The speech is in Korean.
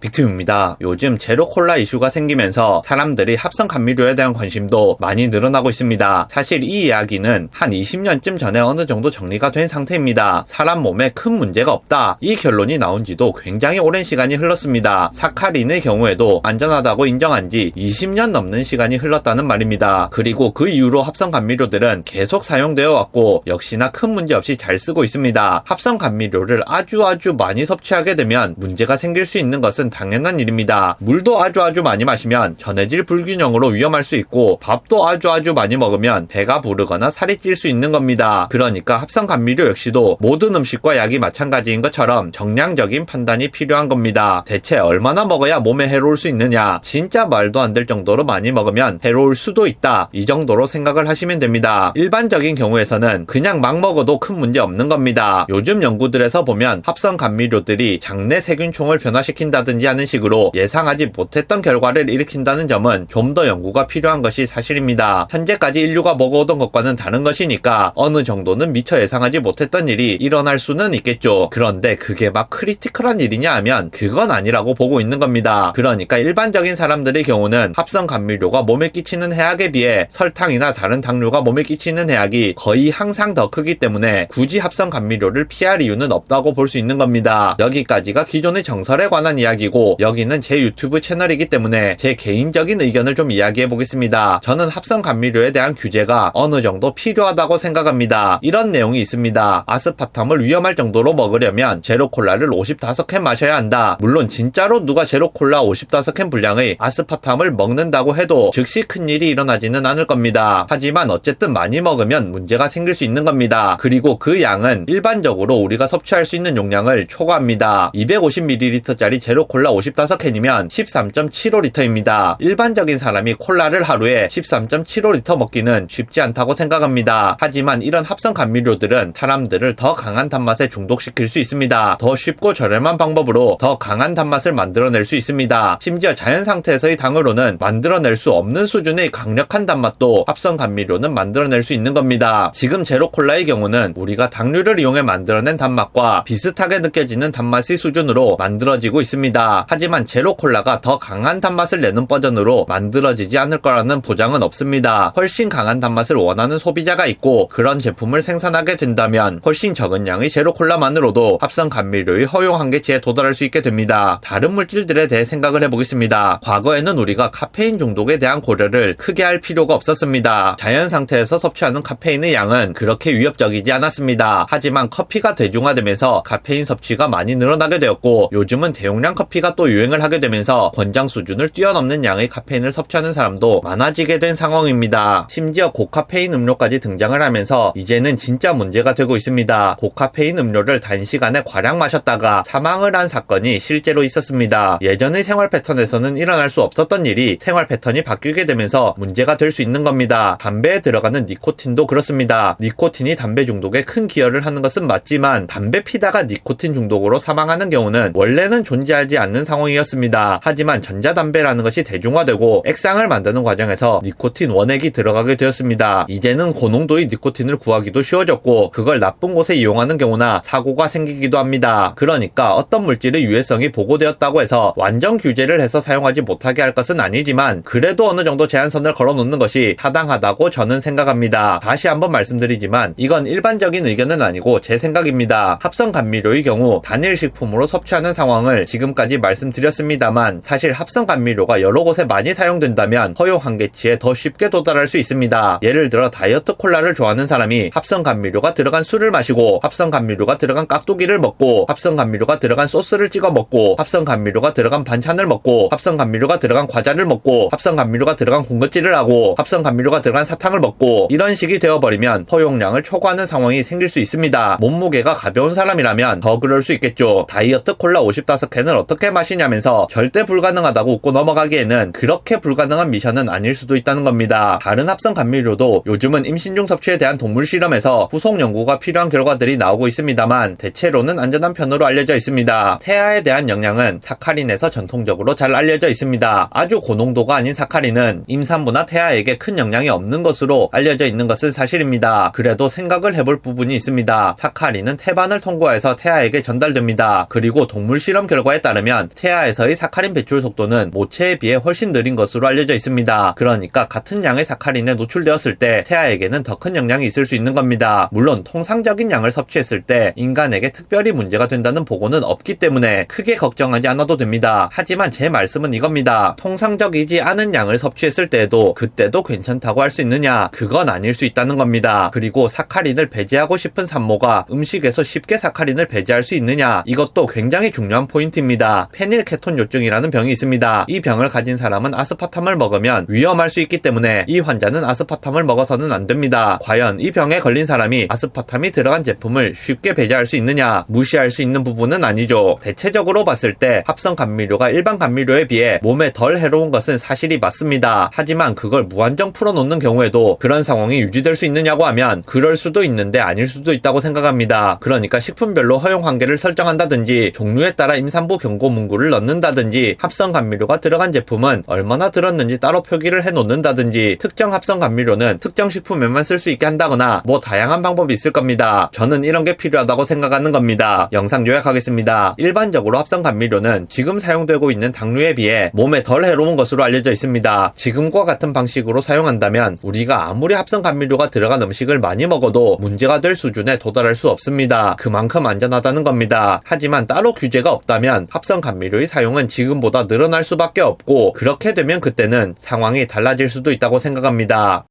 빅튜브입니다. 요즘 제로콜라 이슈가 생기면서 사람들이 합성 감미료에 대한 관심도 많이 늘어나고 있습니다. 사실 이 이야기는 한 20년쯤 전에 어느 정도 정리가 된 상태입니다. 사람 몸에 큰 문제가 없다. 이 결론이 나온 지도 굉장히 오랜 시간이 흘렀습니다. 사카린의 경우에도 안전하다고 인정한 지 20년 넘는 시간이 흘렀다는 말입니다. 그리고 그 이후로 합성 감미료들은 계속 사용되어 왔고 역시나 큰 문제 없이 잘 쓰고 있습니다. 합성 감미료를 아주 많이 섭취하게 되면 문제가 생길 수 있는 것은 당연한 일입니다. 물도 아주 많이 마시면 전해질 불균형으로 위험할 수 있고 밥도 아주 많이 먹으면 배가 부르거나 살이 찔 수 있는 겁니다. 그러니까 합성 감미료 역시도 모든 음식과 약이 마찬가지인 것처럼 정량적인 판단이 필요한 겁니다. 대체 얼마나 먹어야 몸에 해로울 수 있느냐? 진짜 말도 안 될 정도로 많이 먹으면 해로울 수도 있다. 이 정도로 생각을 하시면 됩니다. 일반적인 경우에서는 그냥 막 먹어도 큰 문제 없는 겁니다. 요즘 연구들에서 보면 합성 감미료들이 장내 세균총을 변화시킨다든지 하는 식으로 예상하지 못했던 결과를 일으킨다는 점은 좀 더 연구가 필요한 것이 사실입니다. 현재까지 인류가 먹어오던 것과는 다른 것이니까 어느 정도는 미처 예상하지 못했던 일이 일어날 수는 있겠죠. 그런데 그게 막 크리티컬한 일이냐 하면 그건 아니라고 보고 있는 겁니다. 그러니까 일반적인 사람들의 경우는 합성 감미료가 몸에 끼치는 해악에 비해 설탕이나 다른 당류가 몸에 끼치는 해악이 거의 항상 더 크기 때문에 굳이 합성 감미료를 피할 이유는 없다고 볼 수 있는 겁니다. 여기까지가 기존의 정설에 관한 이야기고 여기는 제 유튜브 채널이기 때문에 제 개인적인 의견을 좀 이야기해 보겠습니다. 저는 합성 감미료에 대한 규제가 어느 정도 필요하다고 생각합니다. 이런 내용이 있습니다. 아스파탐을 위험할 정도로 먹으려면 제로콜라를 55캔 마셔야 한다. 물론 진짜로 누가 제로콜라 55캔 분량의 아스파탐을 먹는다고 해도 즉시 큰일이 일어나지는 않을 겁니다. 하지만 어쨌든 많이 먹으면 문제가 생길 수 있는 겁니다. 그리고 그 양은 일반적으로 우리가 섭취할 수 있는 용량을 초과합니다. 250ml짜리 제로콜라 55캔이면 13.75L입니다. 일반적인 사람이 콜라를 하루에 13.75L 먹기는 쉽지 않다고 생각합니다. 하지만 이런 합성 감미료들은 사람들을 더 강한 단맛에 중독시킬 수 있습니다. 더 쉽고 저렴한 방법으로 더 강한 단맛을 만들어낼 수 있습니다. 심지어 자연 상태에서의 당으로는 만들어낼 수 없는 수준의 강력한 단맛도 합성 감미료는 만들어낼 수 있는 겁니다. 지금 제로콜라의 경우는 우리가 당류를 이용해 만들어낸 단맛과 비슷하게 느껴지는 단맛의 수준으로 만들어지고 있습니다. 하지만 제로콜라가 더 강한 단맛을 내는 버전으로 만들어지지 않을 거라는 보장은 없습니다. 훨씬 강한 단맛을 원하는 소비자가 있고 그런 제품을 생산하게 된다면 훨씬 적은 양의 제로콜라만으로도 합성 감미료의 허용 한계치에 도달할 수 있게 됩니다. 다른 물질들에 대해 생각을 해보겠습니다. 과거에는 우리가 카페인 중독에 대한 고려를 크게 할 필요가 없었습니다. 자연 상태에서 섭취하는 카페인의 양은 그렇게 위협적이지 않았습니다. 하지만 커피가 대중화되면서 카페인 섭취가 많이 늘어나게 되었고 요즘은 대용량 커피가 또 유행을 하게 되면서 권장 수준을 뛰어넘는 양의 카페인을 섭취하는 사람도 많아지게 된 상황입니다. 심지어 고카페인 음료까지 등장을 하면서 이제는 진짜 문제가 되고 있습니다. 고카페인 음료를 단시간에 과량 마셨다가 사망을 한 사건이 실제로 있었습니다. 예전의 생활 패턴에서는 일어날 수 없었던 일이 생활 패턴이 바뀌게 되면서 문제가 될 수 있는 겁니다. 담배에 들어가는 니코틴도 그렇습니다. 니코틴이 담배 중독에 큰 기여를 하는 것은 맞지만 담배 피다가 니코틴 중독으로 사망하는 경우는 원래는 존재하지 않는 상황이었습니다. 하지만 전자담배라는 것이 대중화되고 액상을 만드는 과정에서 니코틴 원액이 들어가게 되었습니다. 이제는 고농도의 니코틴을 구하기도 쉬워졌고 그걸 나쁜 곳에 이용하는 경우나 사고가 생기기도 합니다. 그러니까 어떤 물질의 유해성이 보고되었다고 해서 완전 규제를 해서 사용하지 못하게 할 것은 아니지만 그래도 어느 정도 제한선을 걸어놓는 것이 타당하다고 저는 생각합니다. 다시 한번 말씀드리지만 이건 일반적인 의견은 아니고 제 생각입니다. 합성 감미료의 경우 단일 식품으로 섭취하는 상황을 지금까지 말씀드렸습니다만 사실 합성 감미료가 여러 곳에 많이 사용된다면 허용 한계치에 더 쉽게 도달할 수 있습니다. 예를 들어 다이어트 콜라를 좋아하는 사람이 합성 감미료가 들어간 술을 마시고 합성 감미료가 들어간 깍두기를 먹고 합성 감미료가 들어간 소스를 찍어 먹고 합성 감미료가 들어간 반찬을 먹고 합성 감미료가 들어간 과자를 먹고 합성 감미료가 들어간 군것질을 하고 합성 감미료가 들어간 사탕을 먹고 이런 식이 되어버리면 허용량을 초과하는 상황이 생길 수 있습니다. 몸무게가 가벼운 사람이라면 더 그럴 수 있겠죠. 다이어트 콜라 55캔을 어떻게 마시냐면서 절대 불가능하다고 웃고 넘어가기에는 그렇게 불가능한 미션은 아닐 수도 있다는 겁니다. 다른 합성 감미료도 요즘은 임신 중 섭취에 대한 동물 실험에서 후속 연구가 필요한 결과들이 나오고 있습니다만 대체로는 안전한 편으로 알려져 있습니다. 태아에 대한 영향은 사카린에서 전통적으로 잘 알려져 있습니다. 아주 고농도가 아닌 사카린은 임산부나 태아에게 큰 영향이 없는 것으로 알려져 있는 것은 사실입니다. 그래도 생각을 해볼 부분이 있습니다. 사카린은 태반을 통과해서 태아에게 전달됩니다. 그리고 동물 실험 결과에 따르면 보면 태아에서의 사카린 배출 속도는 모체에 비해 훨씬 느린 것으로 알려져 있습니다. 그러니까 같은 양의 사카린에 노출되었을 때 태아에게는 더 큰 영향이 있을 수 있는 겁니다. 물론 통상적인 양을 섭취했을 때 인간에게 특별히 문제가 된다는 보고는 없기 때문에 크게 걱정하지 않아도 됩니다. 하지만 제 말씀은 이겁니다. 통상적이지 않은 양을 섭취했을 때에도 그때도 괜찮다고 할 수 있느냐? 그건 아닐 수 있다는 겁니다. 그리고 사카린을 배제하고 싶은 산모가 음식에서 쉽게 사카린을 배제할 수 있느냐? 이것도 굉장히 중요한 포인트입니다. 페닐케톤요증이라는 병이 있습니다. 이 병을 가진 사람은 아스파탐을 먹으면 위험할 수 있기 때문에 이 환자는 아스파탐을 먹어서는 안 됩니다. 과연 이 병에 걸린 사람이 아스파탐이 들어간 제품을 쉽게 배제할 수 있느냐? 무시할 수 있는 부분은 아니죠. 대체적으로 봤을 때 합성 감미료가 일반 감미료에 비해 몸에 덜 해로운 것은 사실이 맞습니다. 하지만 그걸 무한정 풀어놓는 경우에도 그런 상황이 유지될 수 있느냐고 하면 그럴 수도 있는데 아닐 수도 있다고 생각합니다. 그러니까 식품별로 허용 한계를 설정한다든지 종류에 따라 임산부 경고 문구를 넣는다든지 합성 감미료가 들어간 제품은 얼마나 들었는지 따로 표기를 해놓는다든지 특정 합성 감미료는 특정 식품에만 쓸 수 있게 한다거나 뭐 다양한 방법이 있을 겁니다. 저는 이런 게 필요하다고 생각하는 겁니다. 영상 요약하겠습니다. 일반적으로 합성 감미료는 지금 사용되고 있는 당류에 비해 몸에 덜 해로운 것으로 알려져 있습니다. 지금과 같은 방식으로 사용한다면 우리가 아무리 합성 감미료가 들어간 음식을 많이 먹어도 문제가 될 수준에 도달할 수 없습니다. 그만큼 안전하다는 겁니다. 하지만 따로 규제가 없다면 합성 감미료의 사용은 지금보다 늘어날 수밖에 없고 그렇게 되면 그때는 상황이 달라질 수도 있다고 생각합니다.